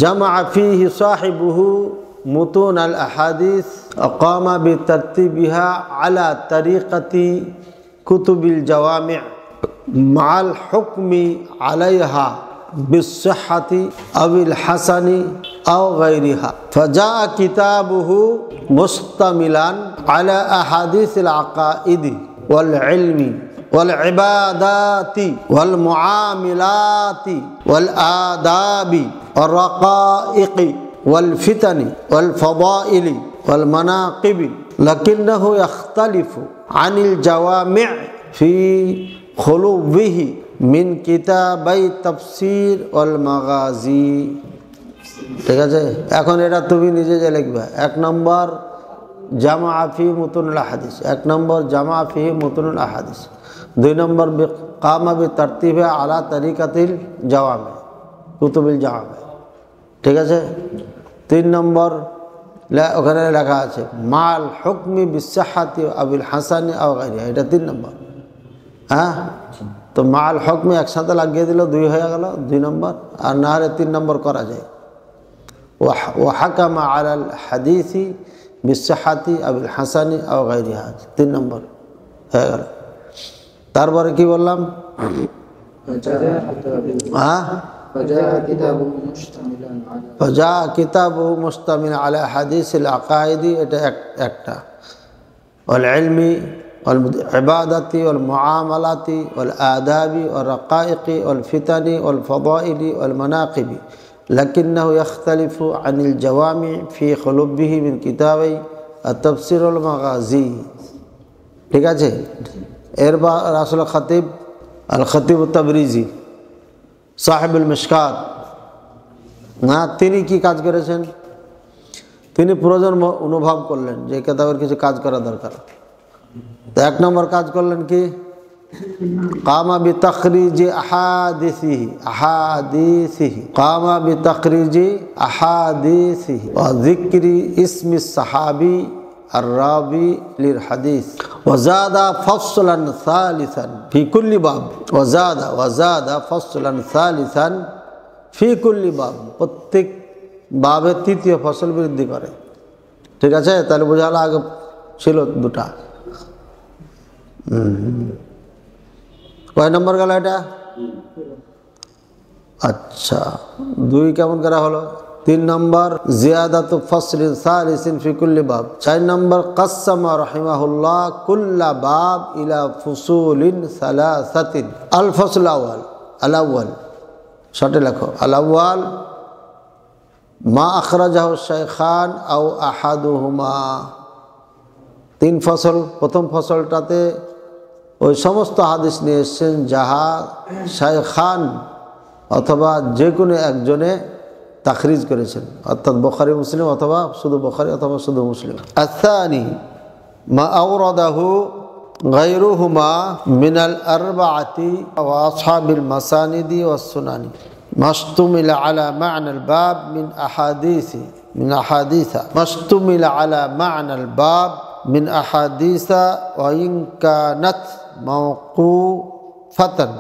জামা ফিহি সাহিবুহু মুতুন আল আহাদিস আকামা বিতারতিবিহা আলা তরিকতি কুতুবিল জাওয়ামি মাল হুকমি আলাইহা বিসসিহ্হাতি আবিল হাসানি আও গায়রিহা ফাজা কিতাবুহু মুস্তামিলান আলা আহাদিসিল আকাইদি ওয়াল ইলমি ওয়াল ইবাদাতি ওয়াল মুআমিলাতি ওয়াল আদাবি ওয়ার রাকাইকি ওয়াল ফিতানি ওয়াল ফাদাইলি ওয়াল মানাকিবি লাকিন্নাহু ইখতালিফু আনিল জাওয়ামি' ফি খুলুবিহি মিন কিতাবাই তাফসীর ওয়াল মাগাজি। ঠিক আছে, এখন এটা তুমি নিজে যে লিখবে। 1 নম্বর জামা ফি মুতুনুল আহাদিস, 1 নম্বর জামা ফি মুতুনুল আহাদিস। 2 নম্বর কামা বি তারতিবে আলা তরিকাতিল জাওয়ামি কুতুবিল জাওয়ামি। ঠিক আছে, 3 নম্বর ওখানে লেখা আছে মাল হুকমি বিসসিহ্হাতি আবিল হাসানি আও গায়রিহা, এটা 3 নম্বর। হ্যাঁ, তো মাল হুকমি একসাথে লাগিয়ে দিল, 2 হয়ে গেল 2 নম্বর। আর না হলে 3 নম্বর করা যায়। ওয়া হাকামা আলাল হাদিসি বিসসিহ্হাতি আবিল হাসানি আও গায়রিহা, 3 নম্বর হয়ে গেল। তারপরে কি বললাম? হ্যাঁ, ফাজা কিতাবুহু মুশতামিল আলা হাদিসিল আকাইদি, এটা একটা। ওয়াল ইলমি ওয়াল ইবাদাতি ওয়াল মুআমালাতি ওয়াল আদাবি ওয়ার রাকাইকি ওয়াল ফিতানি ওয়াল ফাদাইলি ওয়াল মানাকিবি লাকিন্নাহু ইখতালিফু আনিল জাওয়ামি ফি খুলুবিহি মিন কিতাবাই আত-তাফসীর ওয়াল মাগাজি। ঠিক আছে, এরপর রাসূল খতিব আল খতিব তাবরিজি সাহেবুল মিশকাত, না তিনি কি কাজ করেছেন? তিনি প্রয়োজন অনুভব করলেন যে কিতাবের কিছু কাজ করা দরকার। তো 1 নম্বর কাজ করলেন কি? কামা বি তাখরিজি আহাদিসিহি কামা বি তাখরিজি আহাদিসিহি ওয়া যিকরি ইসমি সাহাবী আর রাবি লিল হাদিস ওয়া যাদা ফাসলান সালিসান ফি কুল্লি বাব ওয়া যাদা ফাসলান সালিসান ফি কুল্লি বাব, প্রত্যেক বাবে 3য় ফসল বৃদ্ধি করে। ঠিক আছে, তাহলে বোঝালো আগে ছিল 2টা। কয় নম্বর গেল এটা? আচ্ছা, 2 কেমন করা হলো? 3 নম্বর জিয়াদাতু ফাসলিন সালিসিন ফি কুল্লি বাব। 4 নম্বর কাসসামা রাহিমাহুল্লাহ কুল্লা বাব ইলা ফুসুলিন সালাসাতিন। আল ফসল আউয়াল শর্টে লেখো। আল আউয়াল মা আখরাজাহু শাইখান আও আহাদুহুমা। 3 ফসল। প্রথম ফসলটাতে ওই সমস্ত হাদিস নিয়ে এসেছেন যাহা শাইখান অথবা যে কোনো একজনে তাখরিজ করেছেন, অর্থাৎ বুখারী মুসলিম অথবা শুধু বুখারী অথবা শুধু মুসলিম। আস-সানি মা আওরাদাহু গায়রুহুমা মিনাল আরবাআতি ওয়া আসহাবিল মাসানিদি ওয়াস সুনানি মাশতুমিলা আলা মা'নাল বাব মিন আহাদিসা মাশতুমিলা আলা মা'নাল বাব মিন আহাদিসা ওয়া ইন কানাত মাওকুফাতান।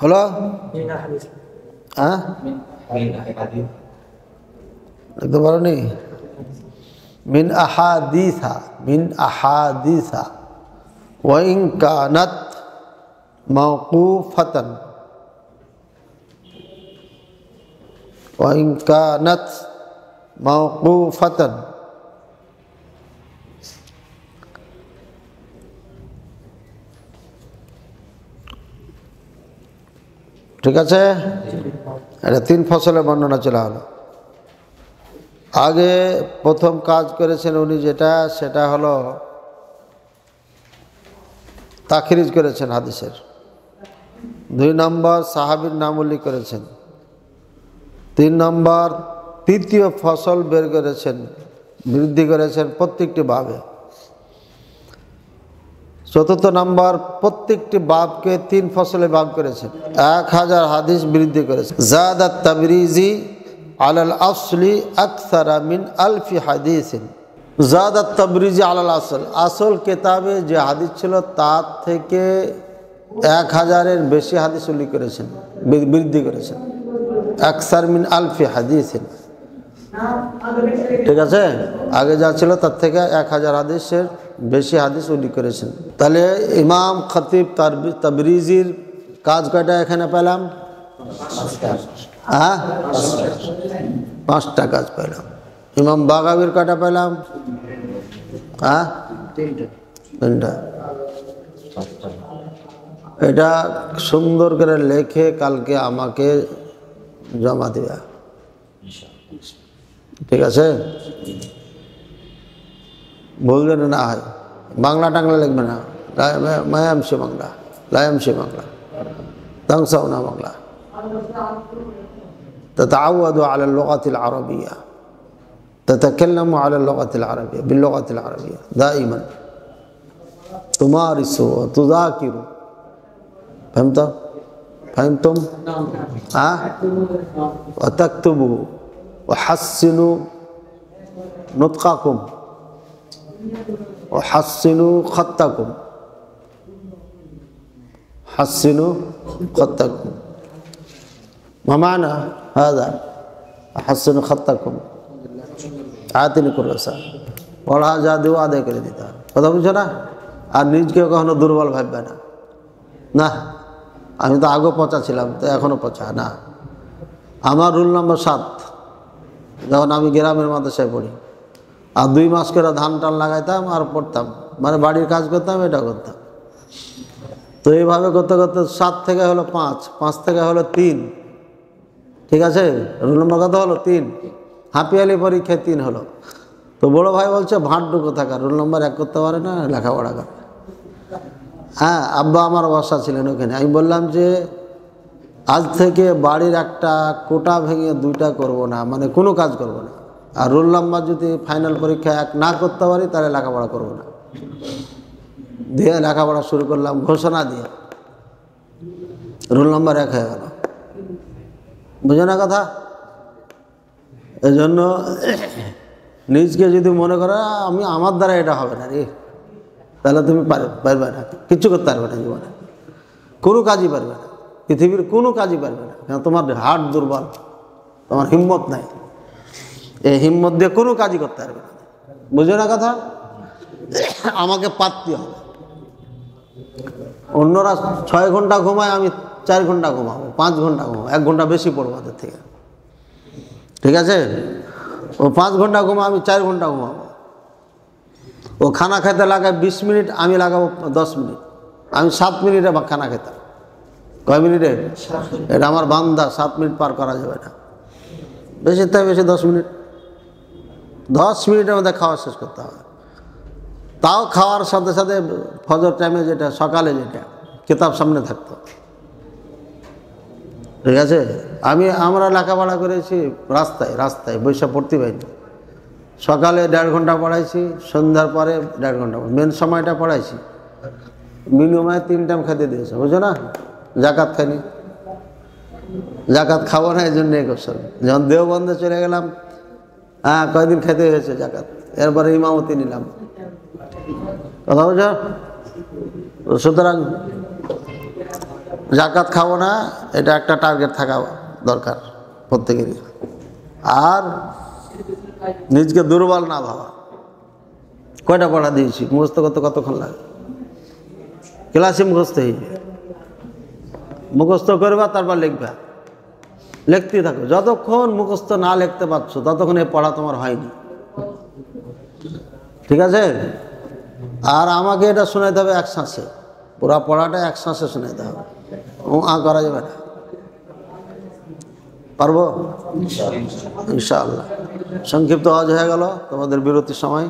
হলো? হ্যাঁ, লিখতে পারো নি? মিন আহাদিসা ওয়া ইন কানাত মাওকুফাতান ঠিক আছে, এটা 3 ফসলের বর্ণনা চলা হলো। আগে প্রথম কাজ করেছেন উনি সেটা হলো তাখরিজ করেছেন হাদিসের। 2 নম্বর সাহাবীর নাম উল্লেখ করেছেন। 3 নম্বর 3য় ফসল বের করেছেন, বৃদ্ধি করেছেন প্রত্যেকটি ভাবে। চতুর্থ নাম্বার, প্রত্যেকটি বাবকে 3 ফসলে ভাগ করেছেন, 1000 হাদিস বৃদ্ধি করেছেন। জাদাত তাবরিজি আলাল আসলি আকসারা মিন আলফি হাদিসিন। জাদাত তাবরিজি আলাল আসল, আসল কিতাবে যে হাদিস ছিল তার থেকে 1000-এর বেশি হাদিস উল্লেখ করেছেন, বৃদ্ধি করেছেন। আকসার মিন আলফি হাদিসিন, ঠিক আছে, আগে যা ছিল তার থেকে 1000 হাদিসের বেশি হাদিস উল্লেখ করেছেন। তাহলে ইমাম খতিব তাবরিজির কাজ কয়টা এখানে পেলাম? 5টা কাজ পেলাম। ইমাম বাগাবির কয়টা পেলাম? 3টা। এটা সুন্দর করে লেখে কালকে আমাকে জমা দেওয়া, ঠিক আছে? বলবেন না হয় বাংলা টাংলা লিখবে না, মায়ামসি বাংলা, লায়ামসি বাংলা, তাংসাউনা বাংলা। تتعود على اللغة العربية، تتكلم على اللغة العربية باللغة العربية دائما، تمارس وتذاكر. فهمتم؟ وتكتبوا وحسنوا نطقكم وحسنوا خطكم، حسنوا خطكم. ما معنى هذا؟ حسنوا خطكم. আয়াতিনি কুরসা পড়া যা দেওয়া আদায় করে দিতে হবে, কথা বুঝছো না? আর নিজকে কখনো দুর্বল ভাববে না। না আমি তো আগে পচা ছিলাম, তো এখনো পচা না। আমার রুল নম্বর 7, যখন আমি গ্রামের মাদ্রাসায় পড়ি, আর 2 মাস করে ধান টান লাগাইতাম আর পড়তাম, মানে বাড়ির কাজ করতাম, এটা করতাম। তো এইভাবে করতে করতে 7 থেকে হলো 5, 5 থেকে হলো 3, ঠিক আছে? রুল নম্বর কত হলো? 3। হাফিয়ালি পরীক্ষায় 3 হলো। তো বড় ভাই বলছে ভাঁটডু কোথাকার, রুল নম্বর 1 করতে পারে না, লেখাপড়া করে। হ্যাঁ, আব্বা আমার বাসা ছিলেন ওখানে। আমি বললাম যে আজ থেকে বাড়ির একটা কোটা ভেঙে 2টা করব না, মানে কোনো কাজ করব না। আর রোল নাম্বার যদি ফাইনাল পরীক্ষা 1 না করতে পারি তাহলে লেখাপড়া করব না। দিয়ে লেখাপড়া শুরু করলাম ঘোষণা দিয়ে, রোল নাম্বার 1 হয়ে গেল। বুঝো না কথা? এই জন্য নিজকে যদি মনে করো আমি আমার দ্বারা এটা হবে না রে, তাহলে তুমি পারবে না, কিচ্ছু করতে পারবে না জীবনে, কোনো কাজই পারবে না, পৃথিবীর কোনো কাজই পারবে না। কারণ তোমার হার্ট দুর্বল, তোমার হিম্মত নাই। এই হিম্মত দিয়ে কোনো কাজই করতে পারবে না। বুঝো না কথা? আমাকে পারতে হবে। অন্যরা 6 ঘন্টা ঘুমায়, আমি 4 ঘন্টা ঘুমাবো, 5 ঘন্টা ঘুমাবো, 1 ঘন্টা বেশি পড়বো ওদের থেকে, ঠিক আছে? ও 5 ঘন্টা ঘুমাবো, আমি 4 ঘন্টা ঘুমাবো। ও খানা খেতে লাগায় 20 মিনিট, আমি লাগাবো 10 মিনিট। আমি 7 মিনিটে খানা খেতাম। কয় মিনিটে? এটা আমার বান্দা, 7 মিনিট পার করা যাবে না, বেশি তাই বেশি 10 মিনিট। 10 মিনিটের মধ্যে খাওয়া শেষ করতে হবে। তাও খাওয়ার সাথে সাথে ফজর টাইমে যেটা সকালে যেটা কিতাব সামনে থাকতো, ঠিক আছে? আমরা লেখাপড়া করেছি রাস্তায় বৈশা পড়তে পারিনি। সকালে 1.5 ঘন্টা পড়াইছি, সন্ধ্যার পরে 1.5 ঘন্টা, মেন সময়টা পড়াইছি। মিনিমাম 3 টাইম খেতে দিয়েছে, বুঝো না? জাকাত খাইনি, জাকাত খাবো না, এই জন্য এই করছিল। যখন দেওবন্দে চলে গেলাম, কয়েকদিন খেতে হয়েছে জাকাত, এরপরে ইমামতি নিলাম, কথা বুঝো? সুতরাং জাকাত খাবো না, এটা একটা টার্গেট থাকা দরকার প্রত্যেকেরই। আর নিজকে দুর্বল না ভাবা। কয়টা পড়া দিয়েছি, মুখস্থ করতে কতক্ষণ লাগে? ক্লাসে মুখস্থ হয়ে যাবে, মুখস্থ করবা, তারপর লিখবা, লিখতে থাকো। যতক্ষণ মুখস্থ না লিখতে পারছো ততক্ষণ এই পড়া তোমার হয়নি, ঠিক আছে? আর আমাকে এটা শোনাইতে হবে 1 শ্বাসে, পুরা পড়াটা 1 শ্বাসে শোনাইতে হবে, করা যাবে না। পারবো ইনশাআল্লাহ। সংক্ষিপ্ত আওয়াজ হয়ে গেল তোমাদের বিরতির সময়।